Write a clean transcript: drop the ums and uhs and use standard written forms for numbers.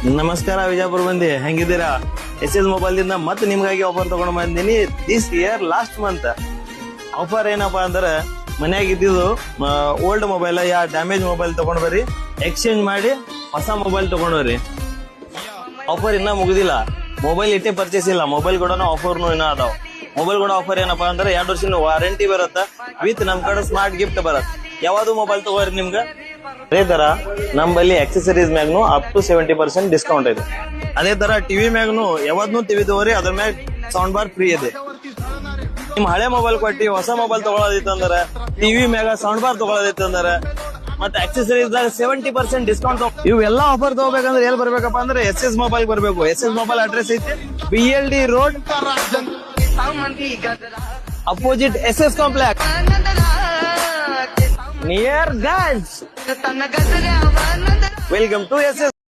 ನಮಸ್ಕಾರ ವಿಜಯಪುರ ಮಂದಿ, ಹೆಂಗಿದ್ದೀರಾ? S mobile ದಿಂದ ಮತ್ತೆ ನಿಮ್ಗಾಗಿ ಆಫರ್ ತಗೊಂಡ್ ಬಂದಿನಿ. This year last month offer ಏನಪ್ಪಾ ಅಂದ್ರೆ, ಮನ್ಯಾಗ ಇದ್ದಿದ್ದು ಓಲ್ಡ್ ಮೊಬೈಲ್ ಯಾ ಡ್ಯಾಮೇಜ್ ಮೊಬೈಲ್ ತಗೊಂಡ್ ಬರ್ರಿ, ಎಕ್ಸ್ಚೇಂಜ್ ಮಾಡಿ ಹೊಸ ಮೊಬೈಲ್ ತಗೊಂಡ್ ಬರ್ರಿ. ಆಫರ್ ಇನ್ನ ಮುಗುದಿಲ್ಲ, ಮೊಬೈಲ್ ಇಟ್ಟೆ ಪರ್ಚೇಸ್ ಇಲ್ಲ, ಮೊಬೈಲ್ ಕೂಡ ಆಫರ್ನು ಇನ್ನ ಅದಾವ. ಮೊಬೈಲ್ ಕೂಡ ಆಫರ್ ಏನಪ್ಪಾ ಅಂದ್ರೆ 2 ವರ್ಷದ ವಾರಂಟಿ ಬರುತ್ತೆ, ವಿತ್ ನಮ್ ಕಡೆ ಸ್ಮಾರ್ಟ್ ಗಿಫ್ಟ್ ಬರುತ್ತೆ. ಯಾವ್ದು ಮೊಬೈಲ್ ತಗೋರಿ ನಿಮ್ಗೆ ಅದೇ ತರ ನಮ್ಮಲ್ಲಿ ಆಕ್ಸೆಸರೀಸ್ ಮ್ಯಾಗ್ನು ಅಪ್ ಟು 70% ಡಿಸ್ಕೌಂಟ್ ಇದೆ. ಅದೇ ತರ ಟಿವಿ ಮ್ಯಾಗ್ನು ಯಾವ್ದು ಟಿವಿ ತಗೋರಿ, ಅದ್ರ ಮ್ಯಾಗ ಸೌಂಡ್ ಬಾರ್ ಫ್ರೀ ಇದೆ. ನಿಮ್ ಹಳೆ ಮೊಬೈಲ್ ಕೊಟ್ಟಿ ಹೊಸ ಮೊಬೈಲ್ ತಗೊಳ್ಳೋದಿತ್ತಂದ್ರೆ, ಟಿವಿ ಮ್ಯಾಗ ಸೌಂಡ್ ಬಾರ್ ತಗೊಳ್ಳೋದಿತ್ತಂದ್ರೆ, ಮತ್ತೆ ಆಕ್ಸೆಸರೀಸ್ 70% ಡಿಸ್ಕೌಂಟ್. ಇವೆಲ್ಲ ಆಫರ್ ತಗೋಬೇಕಂದ್ರೆ ಎಲ್ಲಿ ಬರ್ಬೇಕಪ್ಪ ಅಂದ್ರೆ ಎಸ್ ಮೊಬೈಲ್ ಬರ್ಬೇಕು. ಎಸ್ ಮೊಬೈಲ್ ಅಡ್ರೆಸ್ ಐತಿ BLD road, opposite SS complex, near Ganj. Welcome to SS.